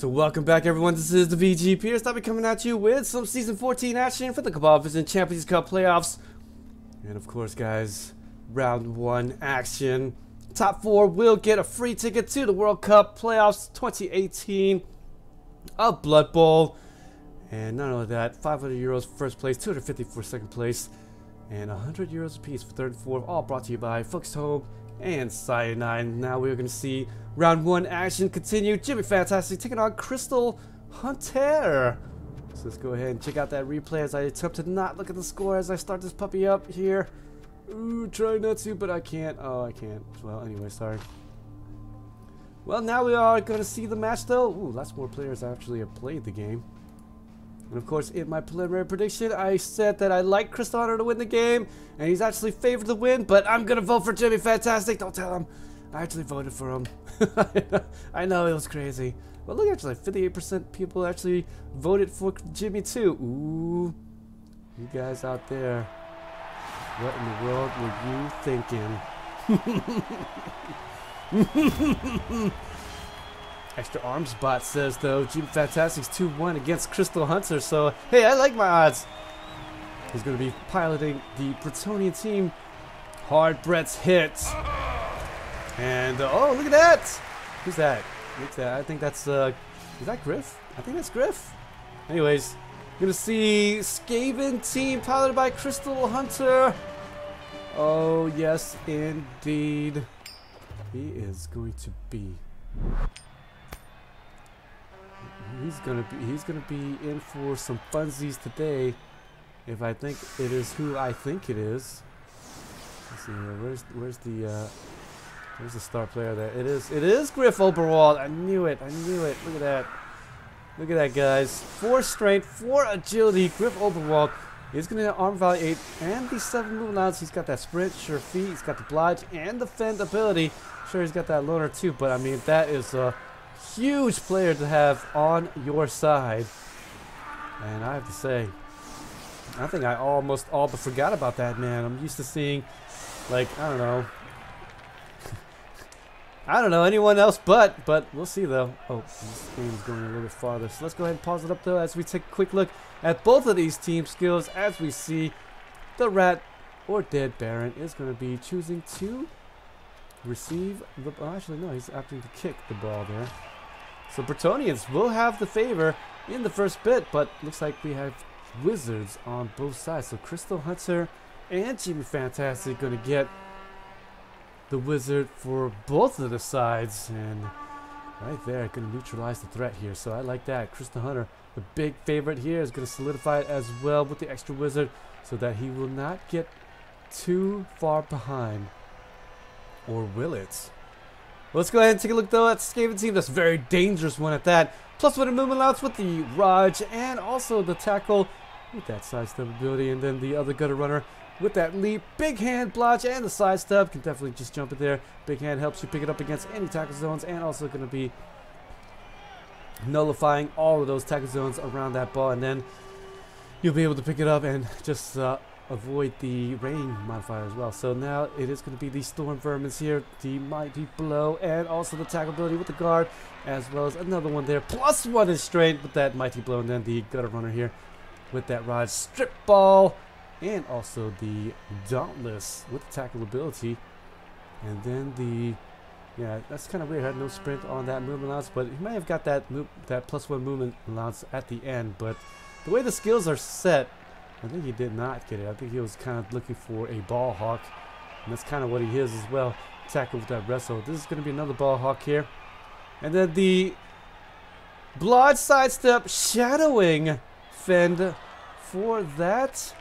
So welcome back everyone, this is the VG Purist. I'll be coming at you with some Season 14 action for the Cabal Vision Champions Cup playoffs. And of course guys, Round 1 action. Top 4 will get a free ticket to the World Cup playoffs 2018. A Blood Bowl. And not only that, 500 euros for first place, 250 for second place. And 100 euros apiece for third and fourth, all brought to you by Focused Home and Cyanide. Now we're going to see Round 1 action continue. JimmyFantastic taking on Crystal Hunter. So let's go ahead and check out that replay as I attempt to not look at the score as I start this puppy up here. Ooh, try not to, but I can't. Oh, I can't. Well, anyway, sorry. Well, now we are going to see the match though. Ooh, lots more players actually have played the game. And of course, in my preliminary prediction, I said that I like Crystal Hunter to win the game, and he's actually favored to win, but I'm going to vote for JimmyFantastic. Don't tell him. I actually voted for him. I know, it was crazy. But look, actually, 58% people actually voted for Jimmy too. Ooh, you guys out there, what in the world were you thinking? Extra Arms Bot says though, JimmyFantastic's 2-1 against Crystal Hunter, so hey, I like my odds. He's going to be piloting the Bretonnian team. Hard Brett's hit. And oh, look at that! Who's that? What's that? I think that's is that Griff? I think that's Griff. Anyways, gonna see Skaven team piloted by Crystal Hunter. Oh yes, indeed. He is going to be. He's gonna be in for some funsies today. If I think it is who I think it is. Let's see here. Where's the star player there? It is Griff Oberwald. I knew it. Look at that. Look at that, guys. 4 strength, 4 agility. Griff Oberwald is going to have armor value 8 and the 7 movement allowance. He's got that sprint, sure feet. He's got the blodge and the fend ability. Sure, he's got that loner too, but I mean, that is a huge player to have on your side. And I have to say, I think I almost all but forgot about that man. I'm used to seeing, like, I don't know anyone else but we'll see though. Oh, this game's going a little bit farther, so let's go ahead and pause it up though as we take a quick look at both of these team skills as we see the Rat or Dead Baron is going to be choosing to receive the, oh, actually no, he's opting to kick the ball there. So Bretonnians will have the favor in the first bit, but looks like we have Wizards on both sides. So Crystal Hunter and JimmyFantastic going to get the Wizard for both of the sides, and right there going to neutralize the threat here. So I like that. Crystal Hunter, the big favorite here, is going to solidify it as well with the extra Wizard so that he will not get too far behind. Or will it? Let's go ahead and take a look though at the Skaven team. That's a very dangerous one at that. Plus with the movement allowance with the Raj and also the tackle with that sidestep ability, and then the other gutter runner with that leap, big hand, blodge, and the sidestep. Can definitely just jump it there. Big hand helps you pick it up against any tackle zones, and also going to be nullifying all of those tackle zones around that ball, and then you'll be able to pick it up and just avoid the rain modifier as well. So now it is going to be the Storm Vermins here, the Mighty Blow, and also the tackle ability with the guard, as well as another one there. +1 in strength with that Mighty Blow, and then the gutter runner here with that Rod Strip Ball. And also the Dauntless with the tackle ability. And then the, yeah, that's kind of weird. Had no sprint on that movement allowance, but he may have got that +1 movement allowance at the end. But the way the skills are set, I think he did not get it. I think he was kind of looking for a ball hawk, and that's kind of what he is as well. Tackle with that wrestle. This is going to be another ball hawk here. And then the Blood sidestep shadowing fend for that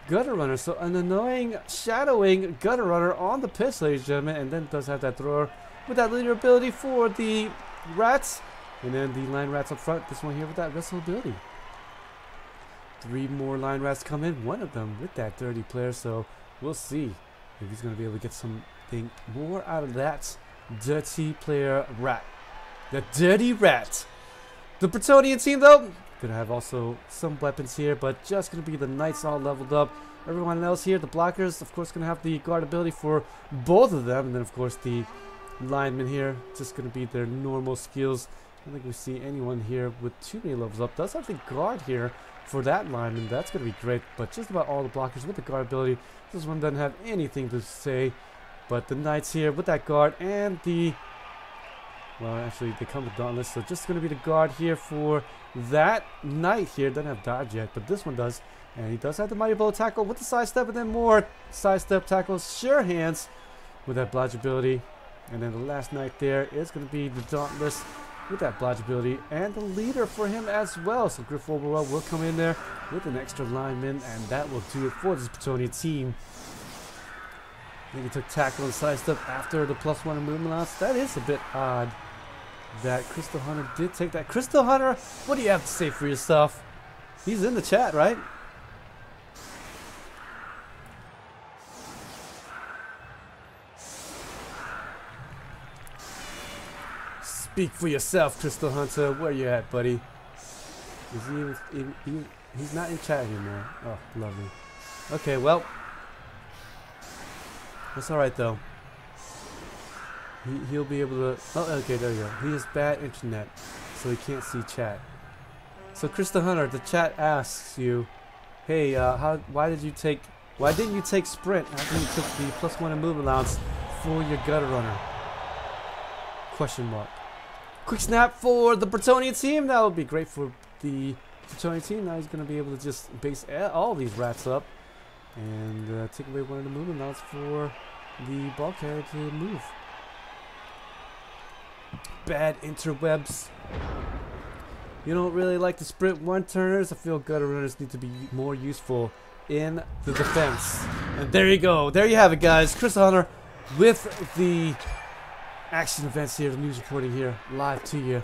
gutter runner. So an annoying shadowing gutter runner on the pitch, ladies and gentlemen, and then does have that thrower with that leader ability for the Rats, and then the line Rats up front. This one here with that wrestle ability. 3 more line Rats come in, one of them with that dirty player, so we'll see if he's going to be able to get something more out of that dirty player Rat. The dirty Rat. The Bretonnian team though, gonna have also some weapons here, but just gonna be the Knights all leveled up. Everyone else here, the blockers, of course, gonna have the guard ability for both of them, and then of course the linemen here, just gonna be their normal skills don't think we see anyone here with too many levels up. Does have the guard here for that lineman. That's going to be great. But just about all the blockers with the guard ability. This one doesn't have anything to say. But the knights here with that guard and the... Well, actually, they come with dauntless. So just going to be the guard here for that knight here. Doesn't have dodge yet, but this one does. And he does have the mighty blow tackle with the sidestep, and then more sidestep tackles. Sure hands with that blodge ability. And then the last knight there is going to be the dauntless with that blodge ability. And the leader for him as well. So Griff Overwell will come in there with an extra lineman. And that will do it for this Bretonnian team. I think he took tackle and sidestep after the +1 in movement allowance. That is a bit odd that Crystal Hunter did take that. Crystal Hunter, what do you have to say for yourself? He's in the chat, right? Speak for yourself, Crystal Hunter. Where you at, buddy? Is he he's not in chat anymore. Oh, lovely. Okay, well, that's all right though. He'll be able to. Oh, okay, there you go. He has bad internet, so he can't see chat. So Crystal Hunter, the chat asks you, hey, why didn't you take sprint after you took the +1 in move allowance for your gutter runner? Question mark. Quick snap for the Bretonnian team. That would be great for the Bretonnian team. Now he's going to be able to just base all these rats up and take away one of the movement allowance for the ball carrier to move. Bad interwebs. You don't really like the sprint one-turners. I feel gutter runners need to be more useful in the defense. And there you go. There you have it, guys. Crystal Hunter with the action events here, the news reporting here, live to you.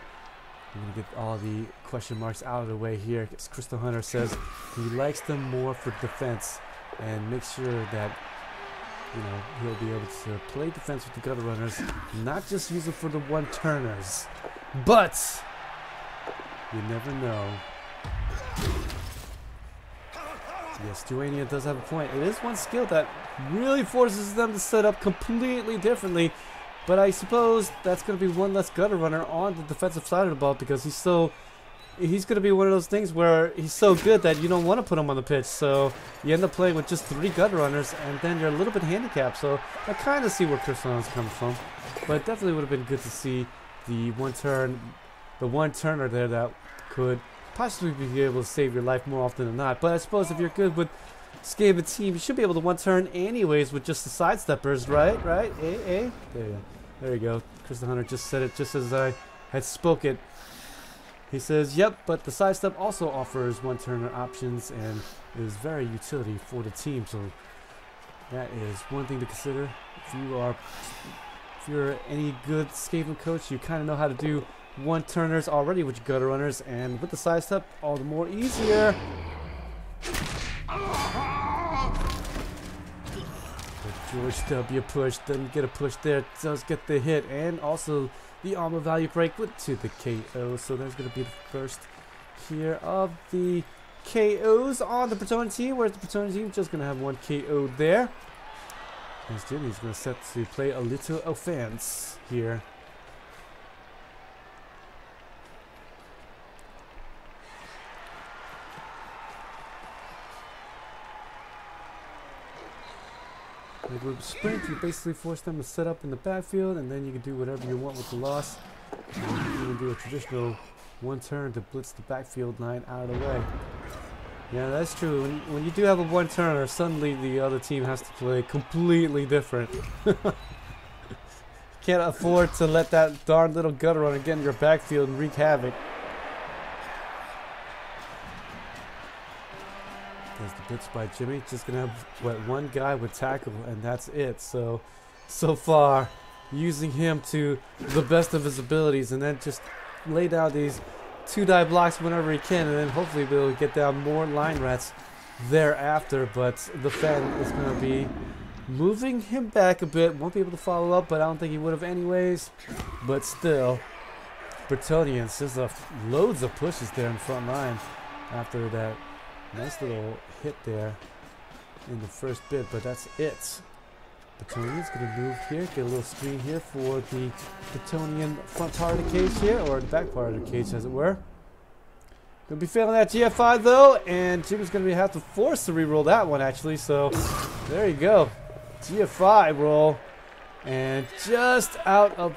I'm going to get all the question marks out of the way here. Because Crystal Hunter says he likes them more for defense and make sure that, you know, he'll be able to play defense with the gutter runners, not just use them for the one-turners. But you never know. Yes, Duania does have a point. It is one skill that really forces them to set up completely differently. But I suppose that's going to be one less gutter runner on the defensive side of the ball because he's going to be one of those things where he's so good that you don't want to put him on the pitch. So you end up playing with just 3 gutter runners, and then you're a little bit handicapped. So I kind of see where Crystal Hunter's coming from. But it definitely would have been good to see the one-turner there that could possibly be able to save your life more often than not. But I suppose if you're good with Skaven team, you should be able to one-turn anyways with just the sidesteppers, right? Right? There you go. Crystal Hunter just said it just as I had spoke it. He says, yep, but the sidestep also offers one-turner options and is very utility for the team. So that is one thing to consider. If you're any good Skaven coach, you kind of know how to do one-turners already with your gutter runners, and with the sidestep, all the more easier. George W. push, doesn't get a push there, does get the hit, and also the armor value break to the KO. So there's going to be the first here of the KOs on the Bretonnian team, whereas the Bretonnian team just going to have 1 KO there. As Jimmy's going to set to play a little offense here. Like with sprint, you basically force them to set up in the backfield, and then you can do whatever you want with the loss. You can do a traditional one-turn to blitz the backfield line out of the way. Yeah, that's true. When you do have a one-turner, suddenly the other team has to play completely different. Can't afford to let that darn little gutter runner get in your backfield and wreak havoc. There's the blitz by Jimmy. Just gonna have what, 1 guy with tackle, and that's it. So far, using him to the best of his abilities, and then just lay down these 2-die blocks whenever he can, and then hopefully be able to get down more line rats thereafter. But the Fen is gonna be moving him back a bit. Won't be able to follow up, but I don't think he would have anyways. But still, Bretonnians, there's loads of pushes there in front line after that. Nice little hit there in the first bit, but that's it. Bretonnian's going to move here, get a little screen here for the Bretonnian front part of the cage here, or the back part of the cage as it were. Going to be failing that GFI though, and Jimmy's going to have to force to re-roll that one actually, so there you go. GFI roll, and just out of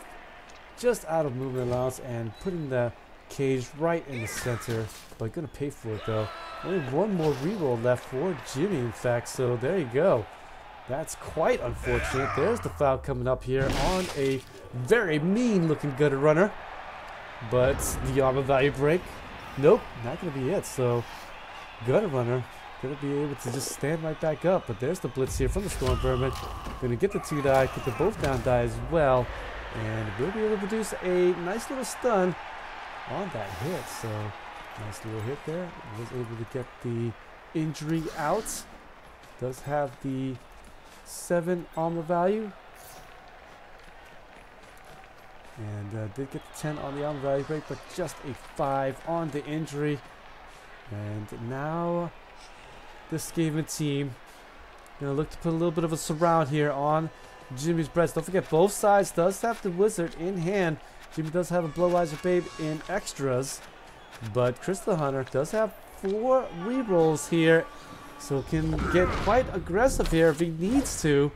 movement allowance, and putting the cage right in the center, but going to pay for it though. Only one more re-roll left for Jimmy in fact, so there you go. That's quite unfortunate. There's the foul coming up here on a very mean looking gutter runner. But the armor value break. Nope, not going to be it. So gutter runner going to be able to just stand right back up. But there's the blitz here from the Storm Vermin. Going to get the 2 die, get the both down die as well. And we'll be able to produce a nice little stun on that hit. So nice little hit there. Was able to get the injury out. Does have the 7 armor value, and did get the 10 on the armor value break, but just a 5 on the injury. And now the Skaven team gonna look to put a little bit of a surround here on Jimmy's breast. Don't forget, both sides does have the wizard in hand. Jimmy does have a Blowizer Babe in extras, but Crystal Hunter does have 4 rerolls here. So can get quite aggressive here if he needs to.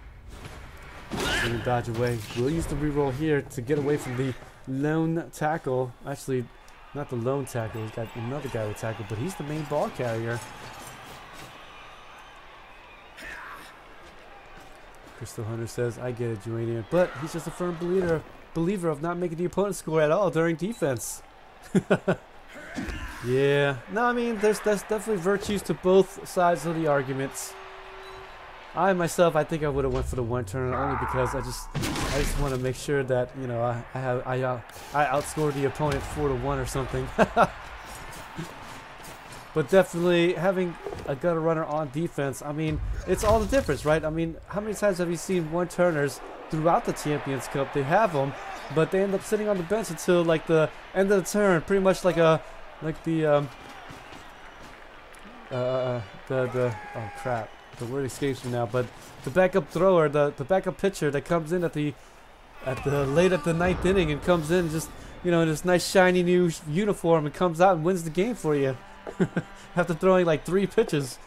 Gonna dodge away. We'll use the reroll here to get away from the lone tackle. Actually, not the lone tackle. He's got another guy with tackle, but he's the main ball carrier. Crystal Hunter says, I get it, Juanian. But he's just a firm believer of not making the opponent score at all during defense. Yeah, no, I mean, there's definitely virtues to both sides of the arguments. I myself, I think I would have went for the 1 turn only because I just want to make sure that, you know, I outscored the opponent 4-1 or something. But definitely having a gutter runner on defense, I mean, it's all the difference, right? I mean, how many times have you seen 1-turners throughout the Champions Cup? They have them, but they end up sitting on the bench until like the end of the turn, pretty much like the oh crap, the word escapes me now, but the backup thrower, the backup pitcher that comes in at the late at the 9th inning and comes in just, you know, in this nice shiny new uniform and comes out and wins the game for you after throwing like 3 pitches.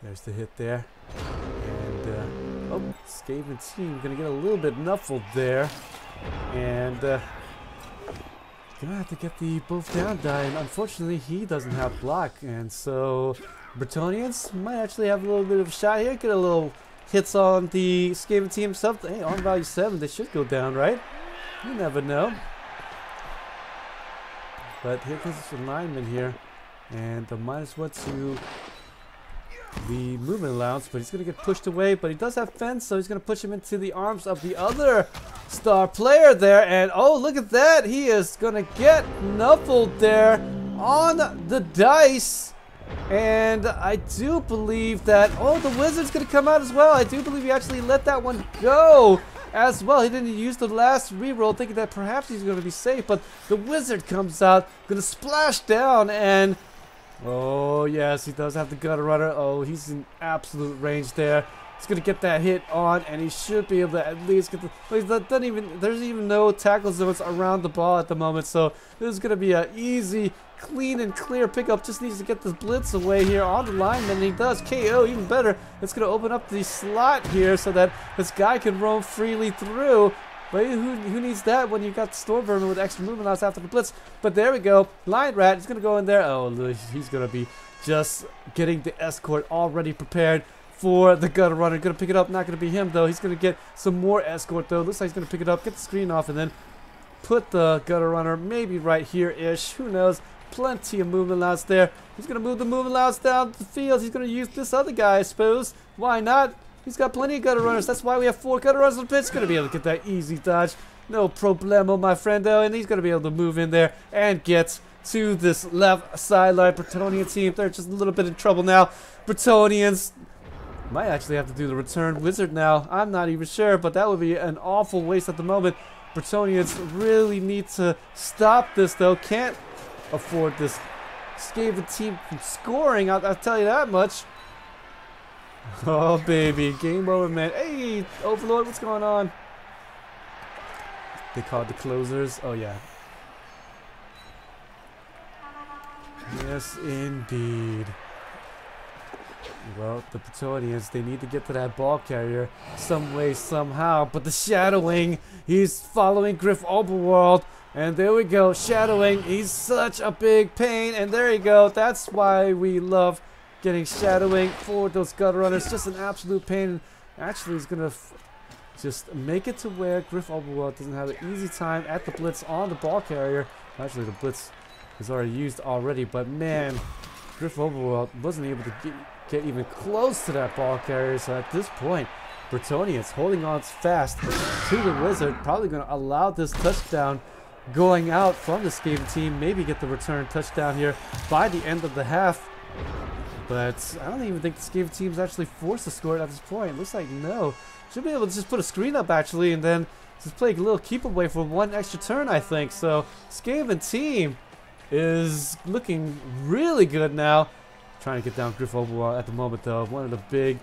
There's the hit there, and oh, Skaven team gonna get a little bit nuffled there. And gonna have to get the both down die, and unfortunately he doesn't have block, and so Bretonnians might actually have a little bit of a shot here, get a little hits on the Skaven team. Something, hey, on value 7, they should go down, right? You never know. But here comes the lineman here, and the -1 to the movement allowance, but he's going to get pushed away, but he does have fence, so he's going to push him into the arms of the other star player there, and oh, look at that, he is going to get nuffled there on the dice, and I do believe that, oh, the wizard's going to come out as well. I do believe he actually let that one go as well. He didn't use the last reroll thinking that perhaps he's going to be safe, but the wizard comes out, going to splash down, and oh, yes, he does have the gutter runner. Oh, he's in absolute range there. He's going to get that hit on, and he should be able to at least get the... there's even no tackle zones around the ball at the moment, so this is going to be an easy, clean, and clear pickup. Just needs to get this blitz away here on the lineman, and he does. KO, even better. It's going to open up the slot here so that this guy can roam freely through. But who needs that when you got Storm Vermin with extra movement outs after the blitz? But there we go. Lion Rat is going to go in there. Oh, he's going to be just getting the escort already prepared for the gutter runner. Going to pick it up. Not going to be him, though. He's going to get some more escort, though. Looks like he's going to pick it up, get the screen off, and then put the gutter runner maybe right here-ish. Who knows? Plenty of movement allowance there. He's going to move the movement allowance down the field. He's going to use this other guy, I suppose. Why not? He's got plenty of gutter runners. That's why we have 4 gutter runners on the pitch. He's going to be able to get that easy dodge. No problemo, my friendo. And he's going to be able to move in there and get to this left sideline. Bretonnian team, they're just a little bit in trouble now. Bretonnians might actually have to do the return wizard now. I'm not even sure, but that would be an awful waste at the moment. Bretonnians really need to stop this, though. Can't afford this Skaven team from scoring. I'll tell you that much. Oh, baby. Game over, man. Hey, Overlord, what's going on? They call it the closers. Oh, yeah. Yes, indeed. Well, the Bretonnians, they need to get to that ball carrier some way, somehow. But the shadowing, he's following Griff Overworld. And there we go, shadowing. He's such a big pain. And there you go. That's why we love getting shadowing for those gutter runners. Just an absolute pain. Actually, he's going to just make it to where Griff Overworld doesn't have an easy time at the blitz on the ball carrier. Actually, the blitz is already used already. But man, Griff Overworld wasn't able to get even close to that ball carrier. So at this point, Bretonnians holding on fast to the Wizard. Probably going to allow this touchdown going out from the Skaven team. Maybe get the return touchdown here by the end of the half. But I don't even think the Skaven team's actually forced to score it at this point. Looks like no. Should be able to just put a screen up actually and then just play a little keep away for one extra turn, I think. So Skaven team is looking really good now. Trying to get down Griff Overworld at the moment though. One of the big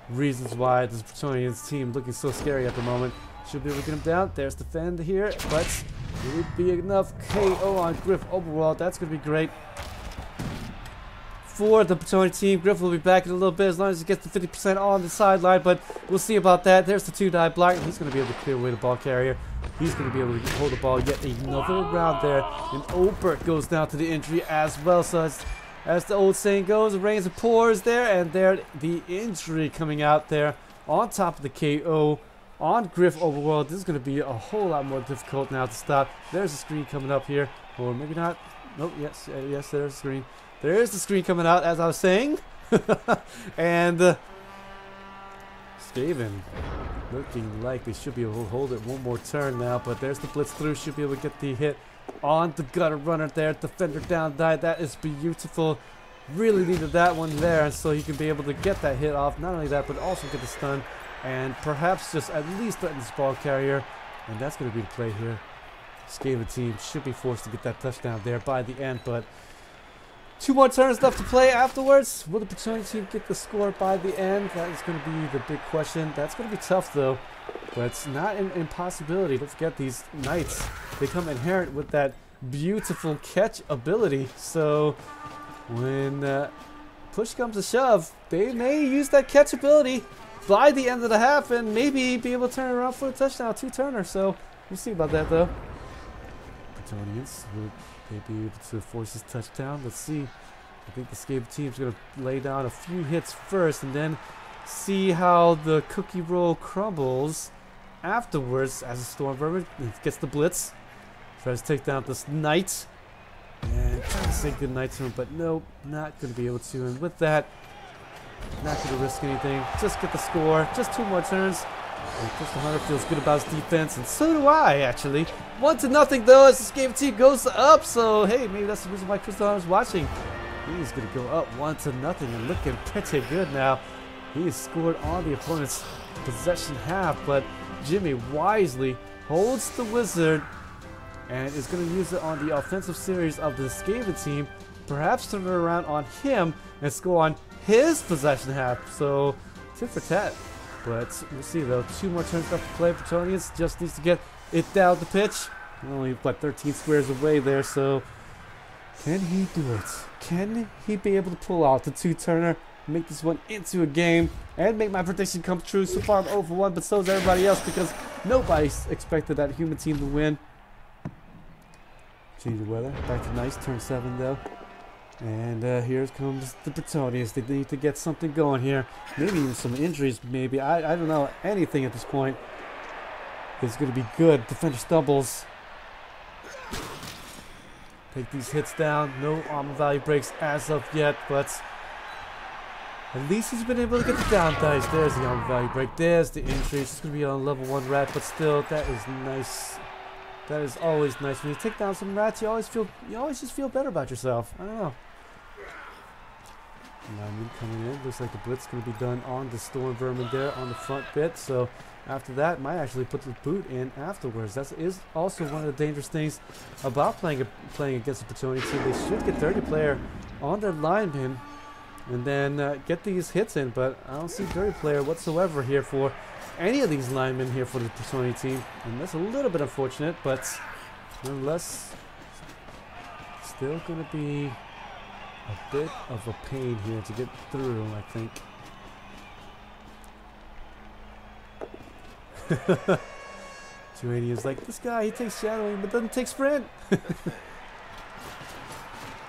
reasons why this Bretonnians team looking so scary at the moment. Should be able to get him down. There's the fend here, but will it be enough KO on Griff Overworld? That's going to be great for the Bretonnian team. Griff will be back in a little bit as long as he gets the 50% on the sideline, but we'll see about that. There's the 2-die block. He's going to be able to clear away the ball carrier. He's going to be able to hold the ball yet another round there. And Obert goes down to the injury as well. So as the old saying goes, it rains and pours there, and there the injury coming out there on top of the KO on Griff Overworld. This is going to be a whole lot more difficult now to stop. There's a screen coming up here, or maybe not. Nope, yes, yes, there's a screen. There's the screen coming out, as I was saying. And Skaven looking like they should be able to hold it one more turn now, but there's the blitz through. Should be able to get the hit on the gutter runner there. Defender down die. That is beautiful. Really needed that one there, so he can be able to get that hit off. Not only that, but also get the stun and perhaps just at least threaten this ball carrier. And that's going to be the play here. Skaven team should be forced to get that touchdown there by the end, but 2 more turns left to play afterwards. Will the Bretonnian team get the score by the end? That is going to be the big question. That's going to be tough though, but it's not an impossibility. Don't forget these knights, they come inherent with that beautiful catch ability. So when push comes to shove, they may use that catch ability by the end of the half and maybe be able to turn around for a touchdown, 2-turner. So we'll see about that though. Bretonnians, will they be able to force this touchdown? Let's see. I think the Skaven team's going to lay down a few hits first and then see how the cookie roll crumbles afterwards as a Storm Vermin gets the blitz. Tries to take down this knight. And trying to say good night to him, but no, not going to be able to. And with that, not going to risk anything. Just get the score. Just 2 more turns. And Crystal Hunter feels good about his defense, and so do I, actually. 1-0 though, as the Skaven team goes up. So, hey, maybe that's the reason why Crystal Hunter's watching. He's going to go up 1-0 and looking pretty good now. He has scored on the opponent's possession half, but Jimmy wisely holds the Wizard and is going to use it on the offensive series of the Skaven team. Perhaps turn it around on him and score on his possession half. So, tit for tat. But we'll see though. 2 more turns left to play. Bretonnians just needs to get it down the pitch. Only like 13 squares away there, so can he do it? Can he be able to pull out the 2-turner, make this one into a game, and make my prediction come true? So far I'm 0-1, but so is everybody else because nobody's expected that human team to win. Change the weather. Back to nice. Turn 7 though. And here comes the Bretonnians. They need to get something going here. Maybe even some injuries, maybe. I don't know. Anything at this point is going to be good. Defender stumbles. Take these hits down. No armor value breaks as of yet, but at least he's been able to get the down dice. There's the armor value break. There's the injury. It's going to be on level 1 rat, but still, that is nice. That is always nice. When you take down some rats, you always just feel better about yourself. I don't know. Lineman coming in. Looks like the blitz going to be done on the Storm Vermin there on the front bit. So after that, might actually put the boot in afterwards. That is also one of the dangerous things about playing against the Bretonnian team. They should get 30 player on their lineman and then get these hits in. But I don't see dirty player whatsoever here for any of these linemen here for the Bretonnian team, and that's a little bit unfortunate, but nonetheless, still going to be a bit of a pain here to get through, I think. Juanian's like, this guy, he takes shadowing but doesn't take sprint.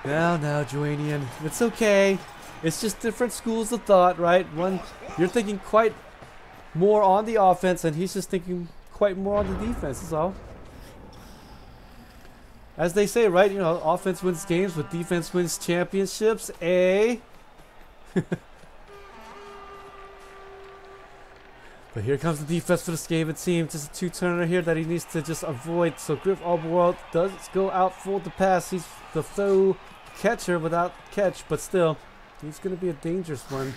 Now, Juanian, it's okay. It's just different schools of thought, right? One, you're thinking quite more on the offense, and he's just thinking quite more on the defense, is all. As they say, right? You know, offense wins games, but defense wins championships, eh? But here comes the defense for the Skaven team. Just a two-turner here that he needs to just avoid. So Griff Oberwald does go out for the pass. He's the faux catcher without catch, but still, he's going to be a dangerous one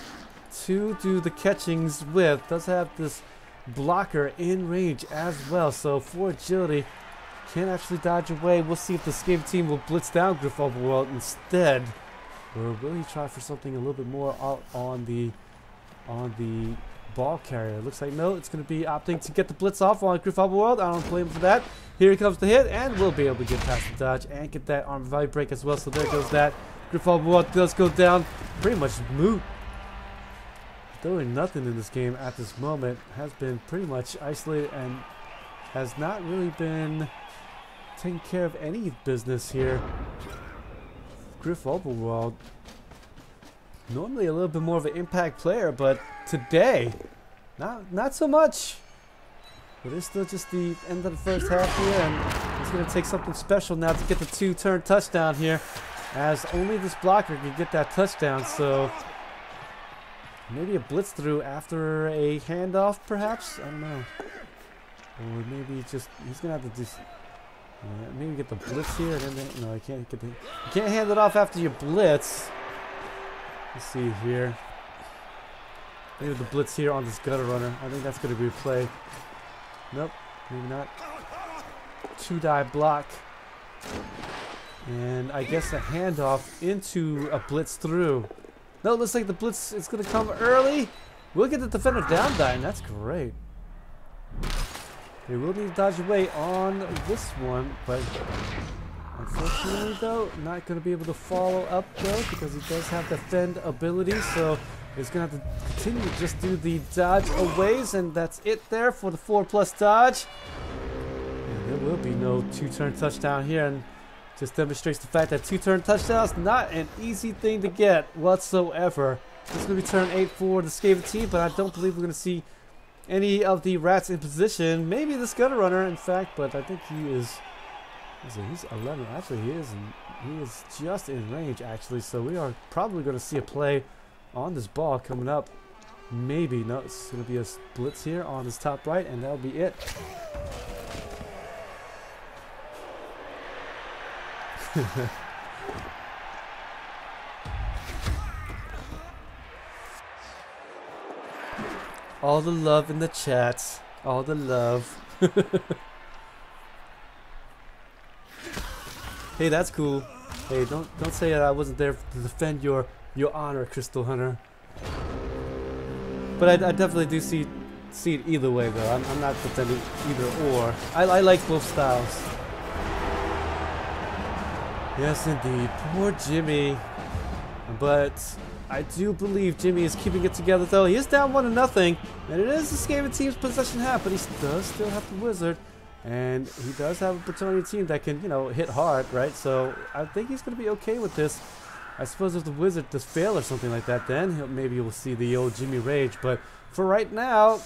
to do the catchings with. Does have this blocker in range as well. So for agility, can't actually dodge away. We'll see if the Skaven team will blitz down Griff Oberwald instead, or will he try for something a little bit more out on the ball carrier. Looks like no, it's going to be opting to get the blitz off on Griff Oberwald. I don't blame him for that. Here comes the hit, and we'll be able to get past the dodge and get that armor value break as well. So there goes that. Griff Oberwald does go down. Pretty much moot. Doing nothing in this game at this moment. Has been pretty much isolated and has not really been taking care of any business here. Griff Oberwald, normally a little bit more of an impact player, but today, not so much. But it's still just the end of the first half here, and it's going to take something special now to get the two-turn touchdown here, as only this blocker can get that touchdown. So maybe a blitz through after a handoff, perhaps? I don't know. Or maybe just he's going to have to just maybe get the blitz here, and then no, you can't get the, you can't hand it off after you blitz. Let's see here. Maybe the blitz here on this gutter runner. I think that's going to be a play. Nope, maybe not. Two-die block. And I guess a handoff into a blitz through. No, it looks like the blitz is going to come early. We'll get the defender down dying. That's great. They will need to dodge away on this one, but unfortunately, though, not going to be able to follow up, though, because he does have defend ability, so he's going to have to continue to just do the dodge aways, and that's it there for the 4+ dodge. And there will be no two-turn touchdown here, and just demonstrates the fact that two-turn touchdown is not an easy thing to get whatsoever. This is going to be turn 8 for the Skaven team, but I don't believe we're going to see any of the rats in position. Maybe this gutter runner, in fact, but I think he is... He's 11. Actually, he is just in range, actually. So we are probably going to see a play on this ball coming up. Maybe. No, it's going to be a blitz here on his top right, and that'll be it. All the love in the chats. All the love. Hey, that's cool. Hey, don't say that I wasn't there to defend your honor, Crystal Hunter. But I definitely do see it either way, though. I'm not defending either or. I like both styles. Yes, indeed. Poor Jimmy. But I do believe Jimmy is keeping it together, though. He is down 1-0, and it is the Skaven team's possession half, but he does still have the wizard. And he does have a Bretonnian team that can, you know, hit hard, right? So I think he's going to be okay with this. I suppose if the wizard does fail or something like that, then maybe we'll see the old Jimmy rage. But for right now,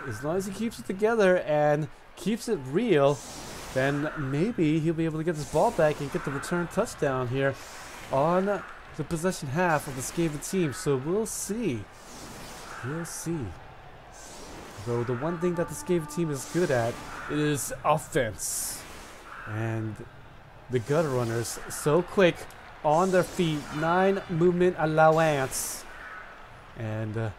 as long as he keeps it together and keeps it real, then maybe he'll be able to get this ball back and get the return touchdown here on the possession half of the Skaven team. So we'll see. We'll see. Though the one thing that the Skaven team is good at is offense. And the gutter runners so quick on their feet. 9 movement allowance. And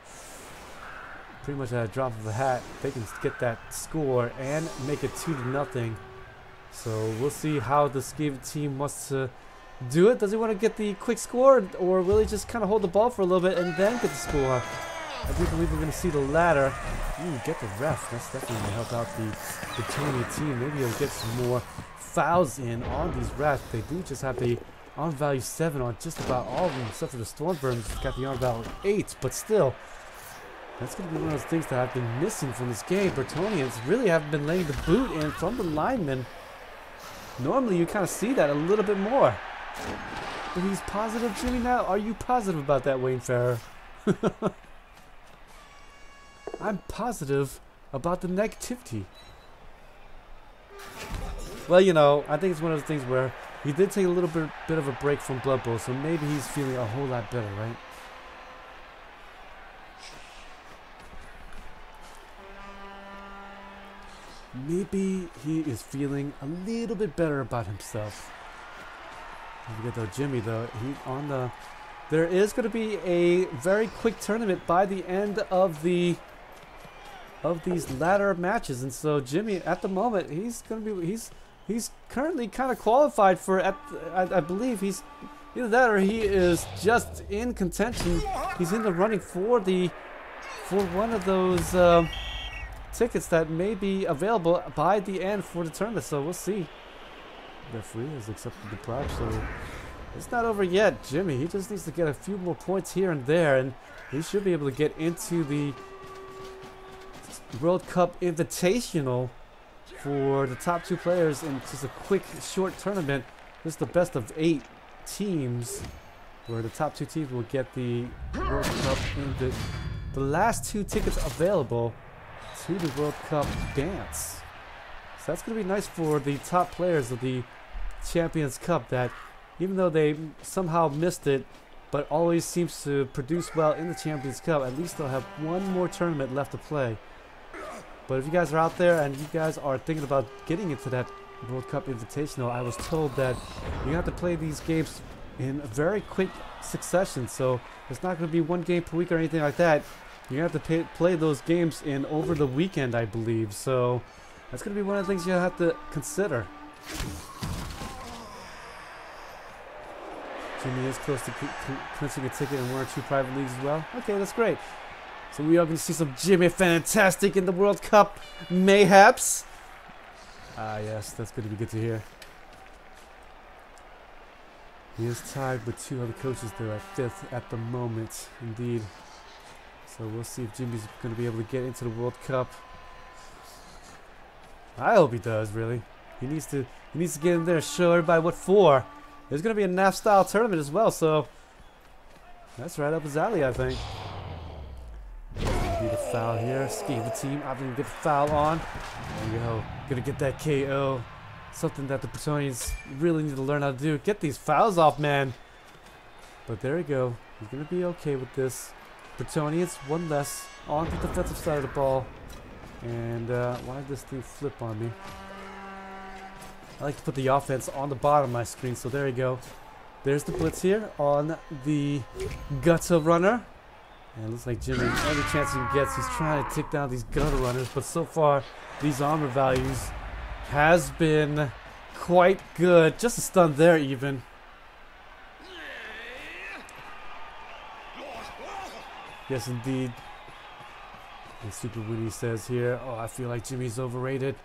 pretty much at a drop of a hat, they can get that score and make it 2-0. So we'll see how the Skaven team wants to do it? Does he want to get the quick score, or will he just kind of hold the ball for a little bit and then get the score? I do believe we're going to see the latter. Get the ref. That's definitely going to help out the Bretonnian team. Maybe he'll get some more fouls in on these refs. They do just have the on value 7 on just about all of them, except for the Stormverms. It's got the on value 8, but still, that's going to be one of those things that I've been missing from this game. Bretonnians really haven't been laying the boot in from the linemen. Normally, you kind of see that a little bit more. But he's positive, Jimmy, now? Are you positive about that, Wayne Farrer? I'm positive about the negativity. Well, you know, I think it's one of those things where he did take a little bit of a break from Blood Bowl, so maybe he's feeling a whole lot better, right? Maybe he is feeling a little bit better about himself. Don't forget though, Jimmy though, there is going to be a very quick tournament by the end of these latter matches, and so Jimmy at the moment he's currently kind of qualified for I believe he's either that or he is just in contention. He's in the running for one of those tickets that may be available by the end for the tournament, so we'll see. The referee has accepted the prize, so it's not over yet. Jimmy, he just needs to get a few more points here and there, and he should be able to get into the World Cup Invitational for the top 2 players in just a quick, short tournament. This is the best of 8 teams, where the top 2 teams will get the World Cup in the last 2 tickets available to the World Cup dance. So that's going to be nice for the top players of the Champions Cup, that even though they somehow missed it, but always seems to produce well in the Champions Cup, at least they'll have one more tournament left to play. But if you guys are out there and you guys are thinking about getting into that World Cup Invitational, I was told that you have to play these games in a very quick succession, so it's not going to be 1 game per week or anything like that. You have to play those games in over the weekend, I believe. So that's going to be one of the things you have to consider. Jimmy is close to clinching a ticket in 1 or 2 private leagues as well. Okay, that's great. So we are going to see some JimmyFantastic in the World Cup, mayhaps. Ah, yes, that's going to be good to hear. He is tied with 2 other coaches there at 5th at the moment, indeed. So we'll see if Jimmy's going to be able to get into the World Cup. I hope he does, really. He needs to get in there and show everybody what for. There's going to be a NAF style tournament as well, so that's right up his alley, I think. Gonna be the foul here. Skaven team, I'm going to get the foul on. There you go. Going to get that KO. Something that the Bretonnians really need to learn how to do. Get these fouls off, man. But there you go. He's going to be okay with this. Bretonnians, 1 less on the defensive side of the ball. And why did this thing flip on me? I like to put the offense on the bottom of my screen, so there you go. There's the blitz here on the gutter runner. And it looks like Jimmy, every chance he gets, he's trying to take down these gutter runners. But so far, these armor values has been quite good. Just a stun there, even. Yes, indeed. And Super Winnie says here, oh, I feel like Jimmy's overrated.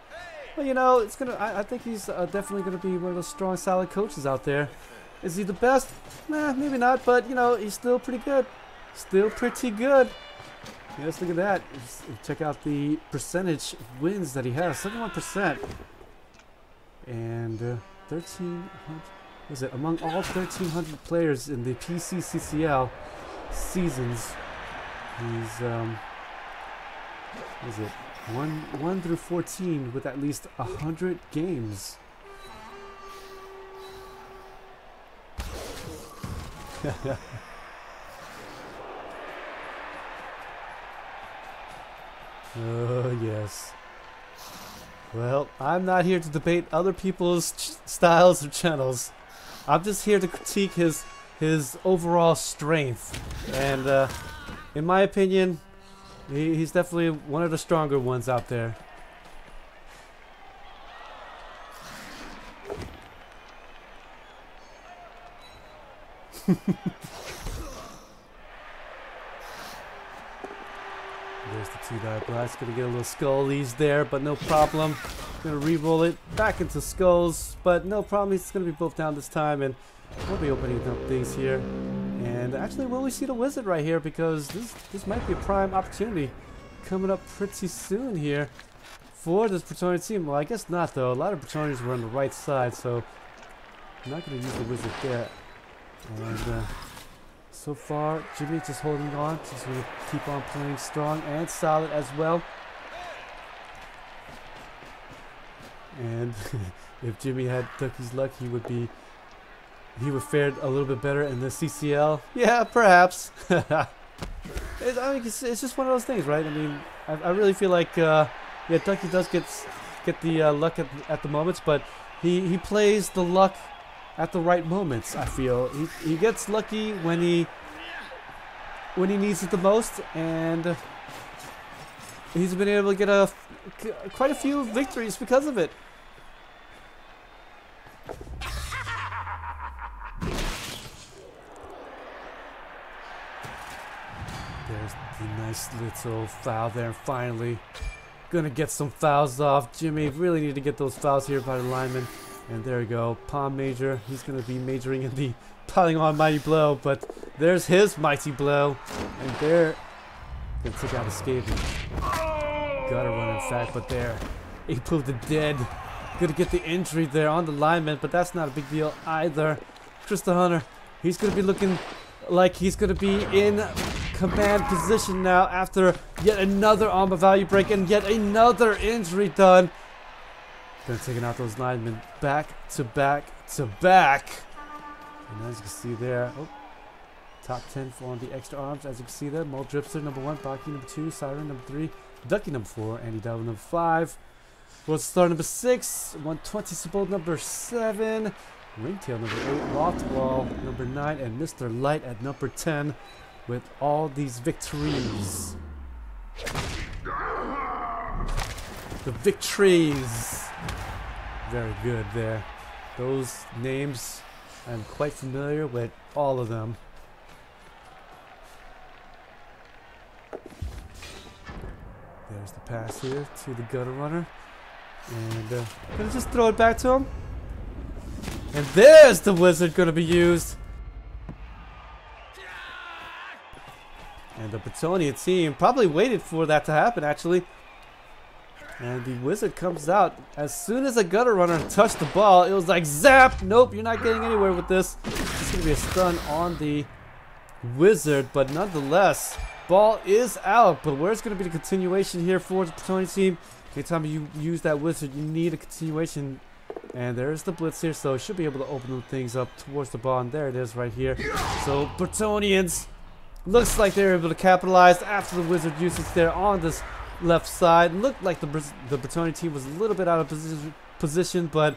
Well, you know, it's gonna. I think he's definitely gonna be one of those strong, solid coaches out there. Is he the best? Nah, maybe not. But you know, he's still pretty good. Still pretty good. Yeah, let's look at that. Let's check out the percentage wins that he has. 71%. And 1,300. What is it? Among all 1,300 players in the PCCCL seasons, he's what is it? 1 through 14 with at least 100 games. Oh, yes. Well, I'm not here to debate other people's styles or channels. I'm just here to critique his overall strength. And in my opinion, he's definitely one of the stronger ones out there. There's the 2-die blast. Gonna get a little skullies there, but no problem. Gonna re-roll it back into skulls, but no problem. It's gonna be both down this time, and we'll be opening up things here. And actually, will we see the wizard right here? Because this might be a prime opportunity coming up pretty soon here for this Bretonnian team. Well, I guess not though. A lot of Bretonnians were on the right side, so I'm not gonna use the wizard there. And so far, Jimmy just holding on. Just gonna keep on playing strong and solid as well. And if Jimmy had Ducky's luck, he would fare a little bit better in the CCL. Yeah, perhaps. I mean, it's just one of those things, right? I mean, I really feel like yeah, Ducky does get the luck at the moments, but he plays the luck at the right moments. I feel he gets lucky when he needs it the most, and he's been able to get quite a few victories because of it. There's the nice little foul there, and finally gonna get some fouls off. Jimmy really need to get those fouls here by the lineman. And there we go, palm major. He's going to be majoring in the piling on mighty blow, but there's his mighty blow. And there, going to take out a Skaven. Gutter run in fact, but there, April the Dead. Going to get the injury there on the lineman, but that's not a big deal either. Chris the Hunter, he's going to be looking like he's going to be in command position now after yet another armor value break and yet another injury done. Gonna taking out those linemen back to back to back. And as you can see there, top 10 for the extra arms. As you can see there, Mole Dripster number 1, Baki number 2, Siren number 3, Ducky number 4, Andy Devil number 5, World Star number 6, 120 Sabot number 7, Ringtail number 8, Loftwall number 9, and Mr. Light at number 10 with all these victories. The victories! Very good there. Those names, I'm quite familiar with all of them. There's the pass here to the gutter runner. And gonna just throw it back to him. And there's the wizard gonna be used. And the Bretonnian team probably waited for that to happen actually. And the wizard comes out. As soon as the gutter runner touched the ball, it was like zap! Nope, you're not getting anywhere with this. It's going to be a stun on the wizard, but nonetheless, ball is out. But where's going to be the continuation here for the Bretonnian team? Anytime you use that wizard, you need a continuation. And there's the blitz here, so should be able to open things up towards the ball. And there it is right here. So Bretonnians, looks like they're able to capitalize after the wizard usage there on this left side. Looked like the Bretonnian team was a little bit out of position, but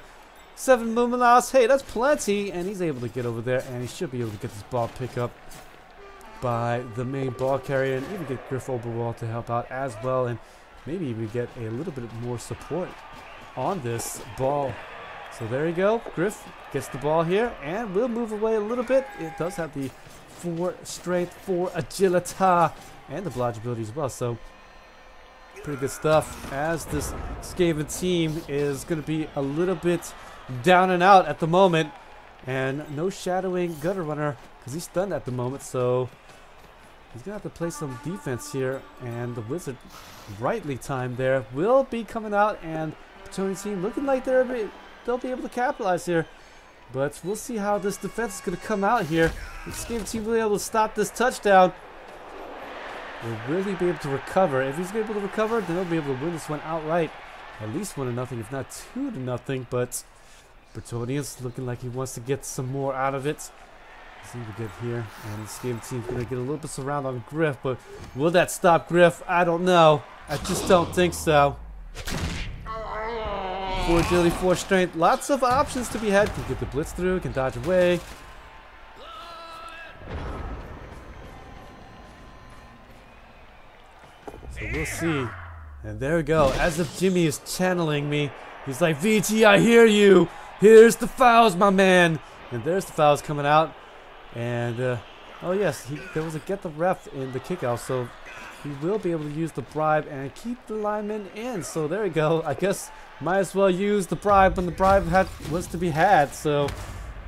7 movement loss, hey, that's plenty, and he's able to get over there, and he should be able to get this ball pick up by the main ball carrier, and even get Griff Overwall to help out as well, and maybe even get a little bit more support on this ball. So there you go, Griff gets the ball here, and will move away a little bit. It does have the 4 strength, 4 agility, and the blodge ability as well, so pretty good stuff, as this Skaven team is going to be a little bit down and out at the moment. And no shadowing gutter runner because he's stunned at the moment, so he's going to have to play some defense here. And the wizard, rightly timed there, will be coming out, and Bretonnian team looking like they'll be able to capitalize here. But we'll see how this defense is going to come out here. If the Skaven team will be able to stop this touchdown, will really be able to recover. If he's able to recover, then they'll be able to win this one outright. At least 1-0, if not 2-0. But Bretonnian's looking like he wants to get some more out of it. See what we get here. And this game team's going to get a little bit surrounded on Griff. But will that stop Griff? I don't know. I just don't think so. 4 agility, 4 strength. Lots of options to be had. Can get the blitz through, can dodge away. So we'll see. And there we go. As if Jimmy is channeling me. He's like, VT, I hear you. Here's the fouls, my man. And there's the fouls coming out. And oh yes, there was a get the ref in the kickoff, so he will be able to use the bribe and keep the lineman in. So there we go. I guess might as well use the bribe when the bribe was to be had. So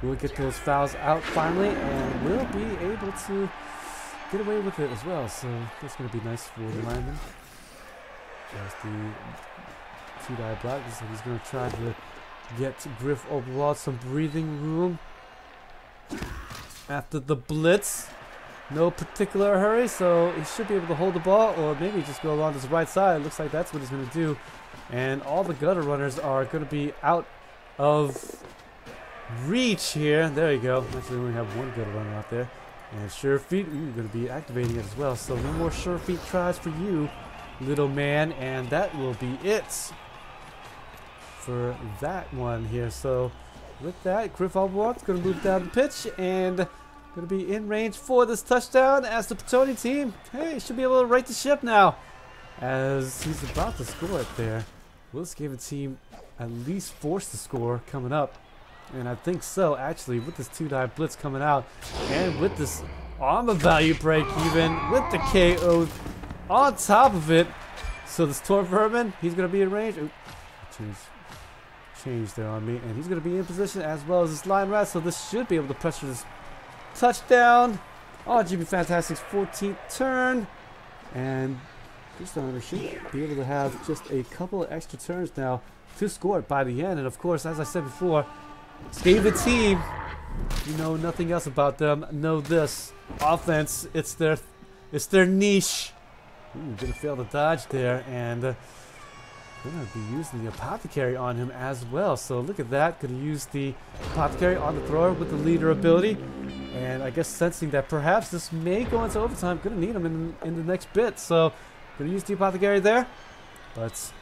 we'll get those fouls out finally, and we'll be able to get away with it as well. So that's going to be nice for the lineman. There's the 2-die block. So he's going to try to get Griff overall some breathing room after the blitz. No particular hurry, so he should be able to hold the ball, or maybe just go along his right side. Looks like that's what he's going to do. And all the gutter runners are going to be out of reach here. There you go. Actually, we only have one gutter runner out there. And Sure Feet, going to be activating it as well. So no more Sure Feet tries for you, little man. And that will be it for that one here. So with that, Griff Albort's going to move down the pitch and going to be in range for this touchdown as the Bretonnian team, hey, should be able to right the ship now as he's about to score it there. Will this Skaven team at least force the score coming up? And I think so, actually, with this 2-die blitz coming out and with this armor value break even with the KO on top of it. So the Storm Vermin, he's going to be in range. Ooh, change there on me, and he's going to be in position as well as this line rat. So this should be able to pressure this touchdown on JimmyFantastic's 14th turn, and this time should be able to have just a couple of extra turns now to score it by the end. And of course, as I said before, Skaven team, you know nothing else about them. Know this offense, it's their niche. Ooh, gonna fail to dodge there, and gonna be using the apothecary on him as well. So look at that, gonna use the apothecary on the thrower with the leader ability. And I guess sensing that perhaps this may go into overtime, gonna need him in the next bit. So gonna use the apothecary there, but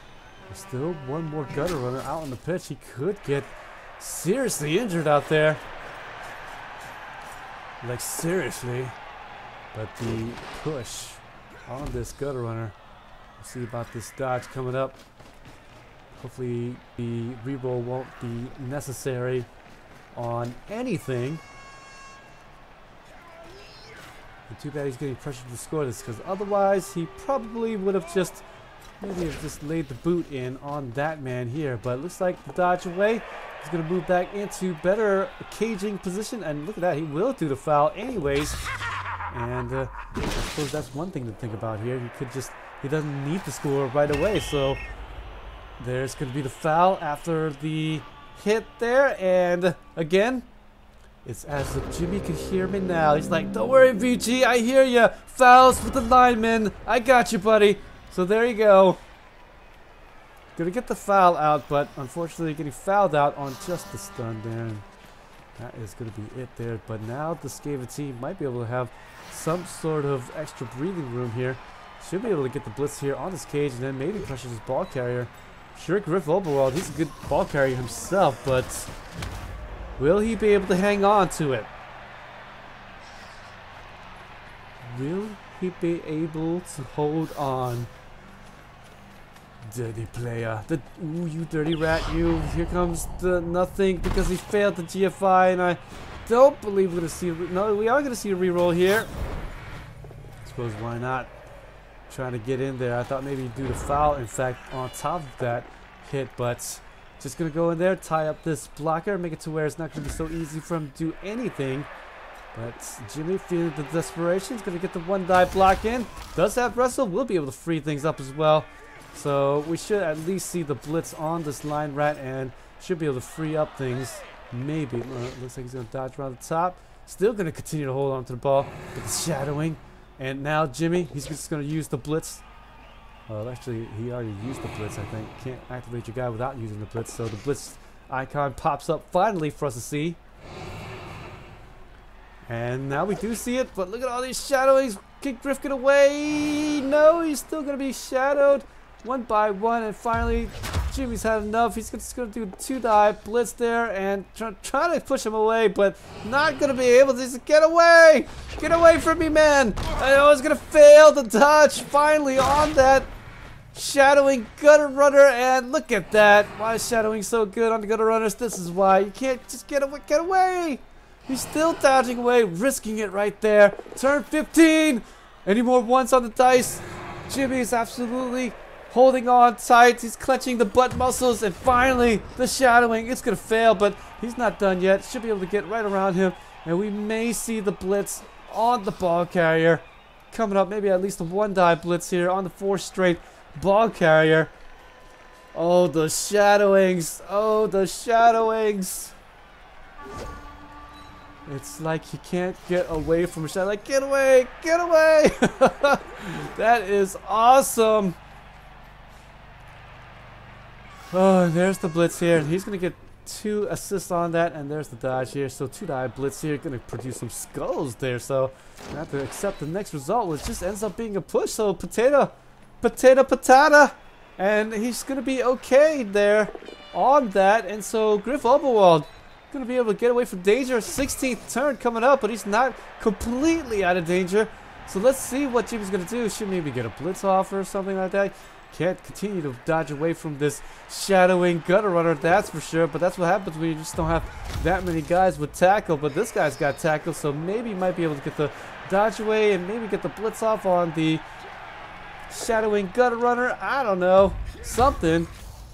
there's still one more gutter runner out on the pitch. He could get seriously injured out there, like seriously. But the push on this gutter runner, we'll see about this dodge coming up. Hopefully the reroll won't be necessary on anything. And too bad he's getting pressured to score this, because otherwise he probably would have just laid the boot in on that man here. But it looks like the dodge away. He's going to move back into better caging position, and look at that, he will do the foul anyways. And I suppose that's one thing to think about here. He doesn't need to score right away. So there's going to be the foul after the hit there, and again, it's as if Jimmy could hear me now. He's like, don't worry, VG, I hear ya. Fouls with the lineman. I got you, buddy. So there you go. Gonna get the foul out, but unfortunately getting fouled out on just the stun there. And that is gonna be it there. But now the Skaven team might be able to have some sort of extra breathing room here. Should be able to get the blitz here on this cage and then maybe pressure this ball carrier. Sure, Griff Oberwald, he's a good ball carrier himself, but will he be able to hang on to it? Will he be able to hold on? Dirty player. Ooh, you dirty rat, you. Here comes the nothing because he failed the GFI, and I don't believe we're going to see no, we are going to see a reroll here. I suppose why not? Trying to get in there. I thought maybe he'd do the foul, in fact, on top of that hit, but just going to go in there, tie up this blocker, make it to where it's not going to be so easy for him to do anything. But Jimmy, feeling the desperation, is going to get the 1-die block in. Does have wrestle, will be able to free things up as well. So we should at least see the blitz on this line rat and should be able to free up things. Maybe. Looks like he's going to dodge around the top. Still going to continue to hold on to the ball with the shadowing. And now Jimmy, he's just going to use the blitz. Well, actually, he already used the blitz, I think. Can't activate your guy without using the blitz. So the blitz icon pops up finally for us to see. And now we do see it, but look at all these shadowings. Kick drifting away. No, he's still going to be shadowed one by one. And finally, Jimmy's had enough. He's just going to do a 2-die blitz there and try to push him away, but not going to be able to. Just get away. Get away from me, man. I was going to fail the dodge finally on that shadowing gutter runner. And look at that. Why is shadowing so good on the gutter runners? This is why. You can't just get away. Get away. He's still dodging away, risking it right there. Turn 15. Any more ones on the dice? Jimmy is absolutely holding on tight. He's clenching the butt muscles, and finally the shadowing. It's gonna fail, but he's not done yet. Should be able to get right around him, and we may see the blitz on the ball carrier coming up. Maybe at least a 1-die blitz here on the 4th straight ball carrier. Oh, the shadowings. Oh, the shadowings. It's like he can't get away from a shadow. Like, get away, get away. That is awesome. Oh, and there's the blitz here. He's going to get 2 assists on that, and there's the dodge here. So 2-die blitz here, going to produce some skulls there. So I have to accept the next result, which just ends up being a push. So potato, patata, and he's going to be okay there on that. And so Griff Oberwald going to be able to get away from danger. 16th turn coming up, but he's not completely out of danger. So let's see what Jimmy's going to do. Should maybe get a blitz off or something like that. Can't continue to dodge away from this shadowing gutter runner, that's for sure. But that's what happens when you just don't have that many guys with tackle. But this guy's got tackle, so maybe he might be able to get the dodge away and maybe get the blitz off on the shadowing gutter runner. I don't know, something.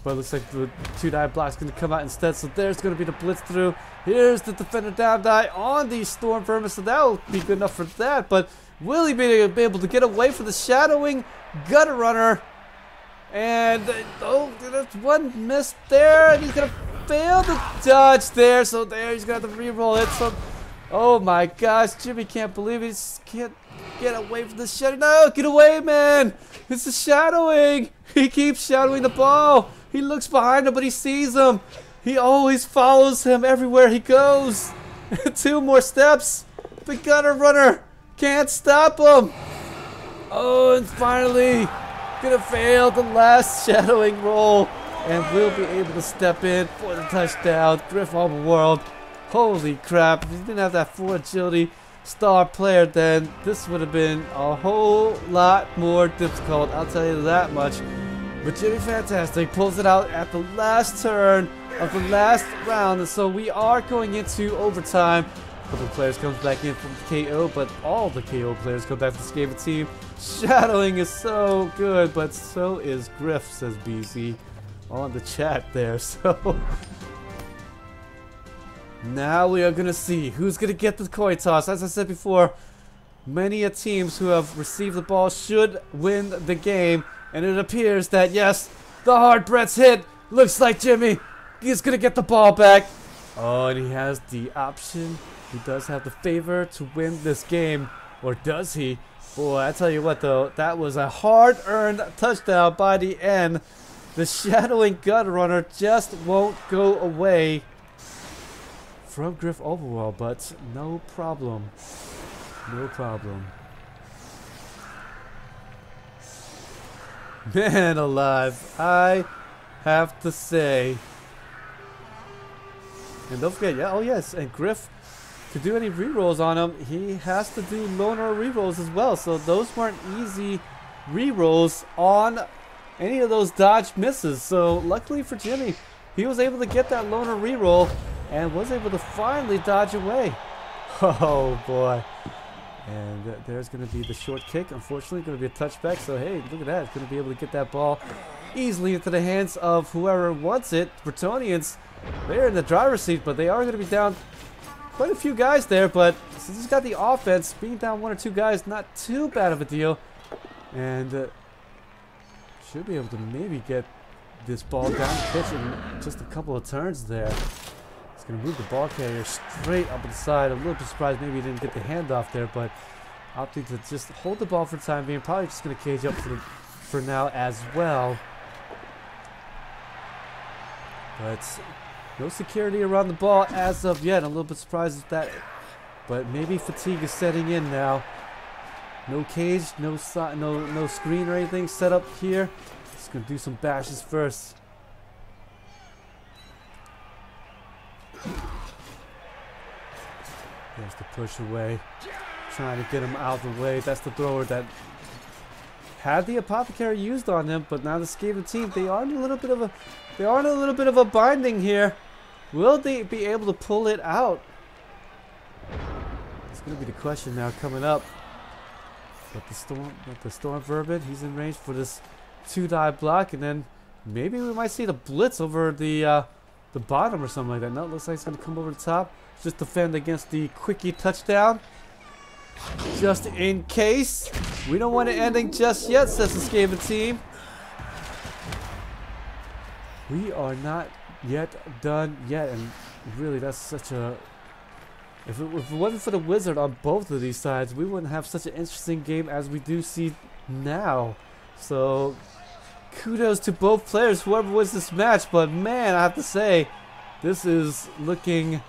But it looks like the 2-die block's going to come out instead. So there's going to be the blitz through. Here's the defender down die on the storm vermin. So that will be good enough for that. But will he be able to get away from the shadowing gutter runner? And oh, there's one miss there, and he's gonna fail the dodge there. So there, he's gonna have to re-roll it. So, oh my gosh, Jimmy can't believe it. He just can't get away from the shadow. No, get away, man! It's the shadowing. He keeps shadowing the ball. He looks behind him, but he sees him. He always follows him everywhere he goes. 2 more steps. The gutter runner can't stop him. Oh, and finally, gonna fail the last shadowing roll, and we'll be able to step in for the touchdown. Griff Overworld. Holy crap, if he didn't have that 4 agility star player, then this would have been a whole lot more difficult, I'll tell you that much. But JimmyFantastic pulls it out at the last turn of the last round, and so we are going into overtime. A couple of players comes back in from KO, but all the KO players come back to the Skaven team. Shadowing is so good, but so is Griff, says BZ on the chat there. So now we are going to see who's going to get the coin toss. As I said before, many teams who have received the ball should win the game. And it appears that, yes, the hard Brett's hit. Looks like Jimmy is going to get the ball back. Oh, and he has the option. He does have the favor to win this game. Or does he? Boy, I tell you what, though, that was a hard-earned touchdown by the end. The shadowing gutter runner just won't go away from Griff Overworld, but no problem. No problem. Man alive, I have to say. And don't forget, yeah, oh yes, and Griff, to do any rerolls on him, he has to do loner rerolls as well. So those weren't easy rerolls on any of those dodge misses. So luckily for Jimmy, he was able to get that loner reroll and was able to finally dodge away. Oh boy. And there's going to be the short kick. Unfortunately, going to be a touchback. So hey, look at that. It's going to be able to get that ball easily into the hands of whoever wants it. Bretonnians, they're in the driver's seat, but they are going to be down quite a few guys there. But since he's got the offense, being down 1 or 2 guys, not too bad of a deal. And should be able to maybe get this ball down the pitch in just a couple of turns there. He's going to move the ball carrier straight up the side. I'm a little bit surprised maybe he didn't get the handoff there, but opting to just hold the ball for the time being. Probably just going to cage up for now as well. But no security around the ball as of yet. I'm a little bit surprised at that, but maybe fatigue is setting in now. No cage, no screen or anything set up here. Just going to do some bashes first. There's the push away, trying to get him out of the way. That's the thrower that had the apothecary used on him, but now the Skaven team, they are in a little bit of a binding here. Will they be able to pull it out? going to be the question now coming up. But the storm vermin, he's in range for this 2-die block, and then maybe we might see the blitz over the bottom or something like that. No, it looks like it's going to come over the top. Just defend against the quickie touchdown. Just in case. We don't want it ending just yet, says the Skaven team. We are not yet done yet, and really that's such a... If it wasn't for the wizard on both of these sides, we wouldn't have such an interesting game as we do see now. So, kudos to both players, whoever wins this match. But man, I have to say, this is looking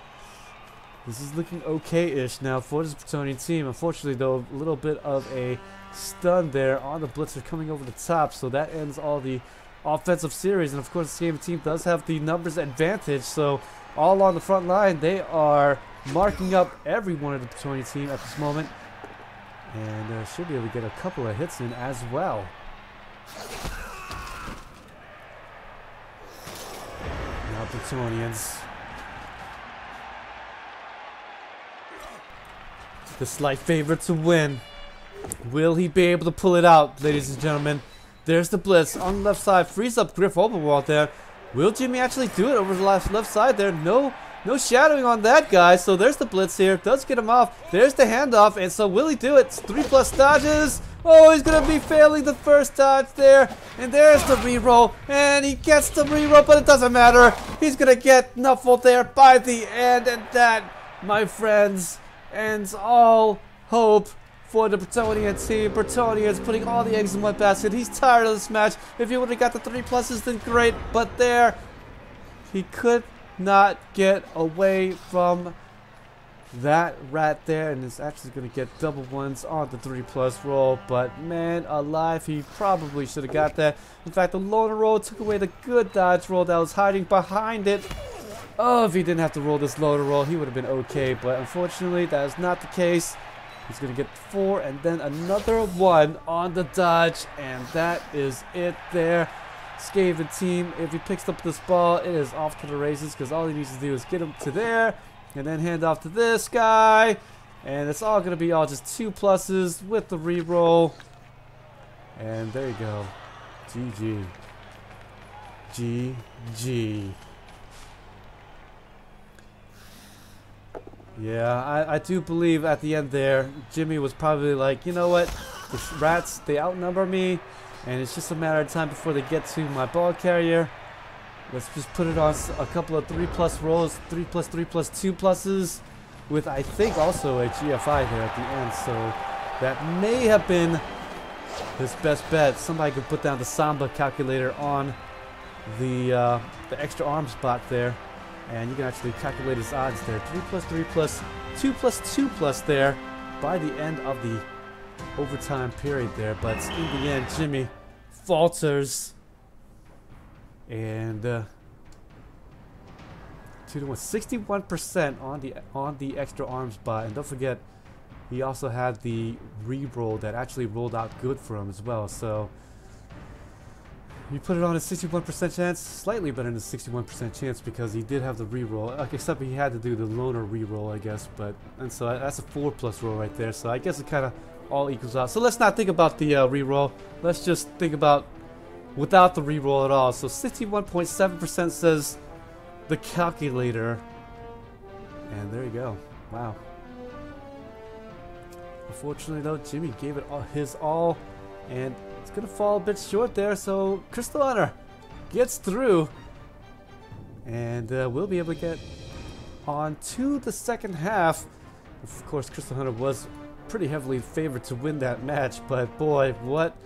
okay-ish now for this Bretonnian team. Unfortunately, though, a little bit of a stun there on the blitzer coming over the top, so that ends all the offensive series. And of course, the Skaven team does have the numbers advantage, so all on the front line, they are marking up every one of the Bretonnian team at this moment, and should be able to get a couple of hits in as well. Now Bretonnians, the slight favorite to win. Will he be able to pull it out, ladies and gentlemen? There's the blitz on the left side, frees up Griff Overworld there. Will Jimmy actually do it over the left side there? No shadowing on that guy. So there's the blitz here. Does get him off. There's the handoff. And so will he do it? 3+ dodges. Oh, he's going to be failing the first dodge there. And there's the reroll. And he gets the reroll, but it doesn't matter. He's going to get knuffled there by the end. And that, my friends, ends all hope for the Bretonnian team. Bretonnians putting all the eggs in one basket. He's tired of this match. If he would have got the 3+, then great. But there, he could not get away from that rat there, and is actually going to get double ones on the 3+ roll. But man alive, he probably should have got that. In fact, the loner roll took away the good dodge roll that was hiding behind it. Oh, if he didn't have to roll this loner roll, he would have been okay. But unfortunately, that is not the case. He's going to get 4 and then another 1 on the dodge. And that is it there. Skaven team, if he picks up this ball, it is off to the races, because all he needs to do is get him to there and then hand off to this guy. And it's all going to be all just 2+ with the reroll. And there you go. GG. GG. Yeah, I do believe at the end there, Jimmy was probably like, you know what, the rats, they outnumber me, and it's just a matter of time before they get to my ball carrier. Let's just put it on a couple of 3+ rolls, 3+, 2+, with I think also a GFI there at the end. So that may have been his best bet. Somebody could put down the Samba calculator on the extra arm spot there. And you can actually calculate his odds there. 3+, 2+, 2+ there by the end of the overtime period there. But in the end, Jimmy falters. And 2-1, 61% on the extra arm spot. And don't forget, he also had the re-roll that actually rolled out good for him as well. So you put it on a 61% chance, slightly better than a 61% chance, because he did have the reroll. Except he had to do the loner reroll, I guess. And so that's a 4+ roll right there. So I guess it kind of all equals out. So let's not think about the reroll. Let's just think about without the reroll at all. So 61.7% says the calculator. And there you go. Wow. Unfortunately, though, Jimmy gave it his all, and it's going to fall a bit short there. So Crystal Hunter gets through, and we'll be able to get on to the second half. Of course, Crystal Hunter was pretty heavily favored to win that match, but boy, what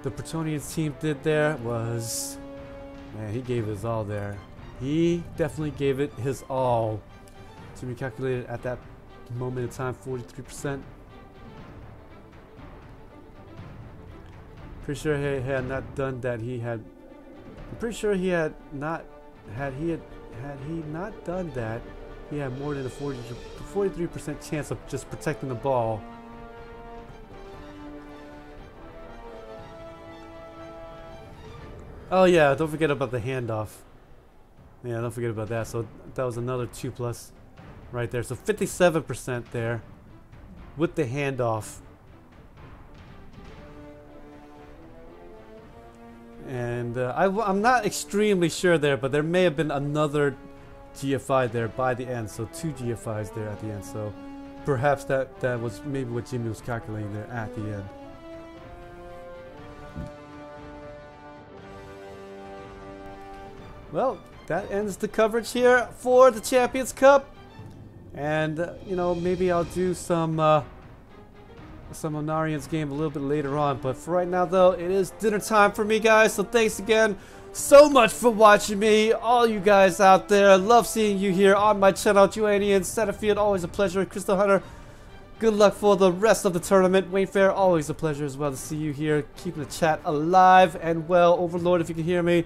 the Bretonnian team did there was, man, he gave his all there. He definitely gave it his all. Jimmy calculated at that moment in time 43%. Pretty sure he had not done that. I'm pretty sure he had not. Had he not done that, he had more than a 43% chance of just protecting the ball. Oh yeah, don't forget about the handoff. Yeah, don't forget about that. So that was another 2+ right there. So 57% there with the handoff. And I'm not extremely sure there, but there may have been another GFI there by the end. So 2 GFIs there at the end. So perhaps that was maybe what Jimmy was calculating there at the end. Well, that ends the coverage here for the Champions Cup. And, you know, maybe I'll do some Onarian's game a little bit later on. But for right now, though, it is dinner time for me, guys. So thanks again so much for watching me. All you guys out there. I love seeing you here on my channel. Juanian, Setterfield, always a pleasure. Crystal Hunter, good luck for the rest of the tournament. Wayne Fair, always a pleasure as well to see you here. Keeping the chat alive and well. Overlord, if you can hear me.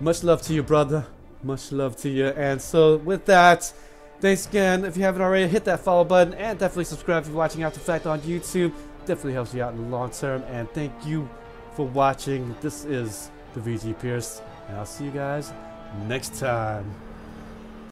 Much love to you, brother. Much love to you. And so with that, thanks again. If you haven't already, hit that follow button and definitely subscribe if you're watching after the fact on YouTube. Definitely helps you out in the long term. And thank you for watching. This is the VG Pierce, and I'll see you guys next time.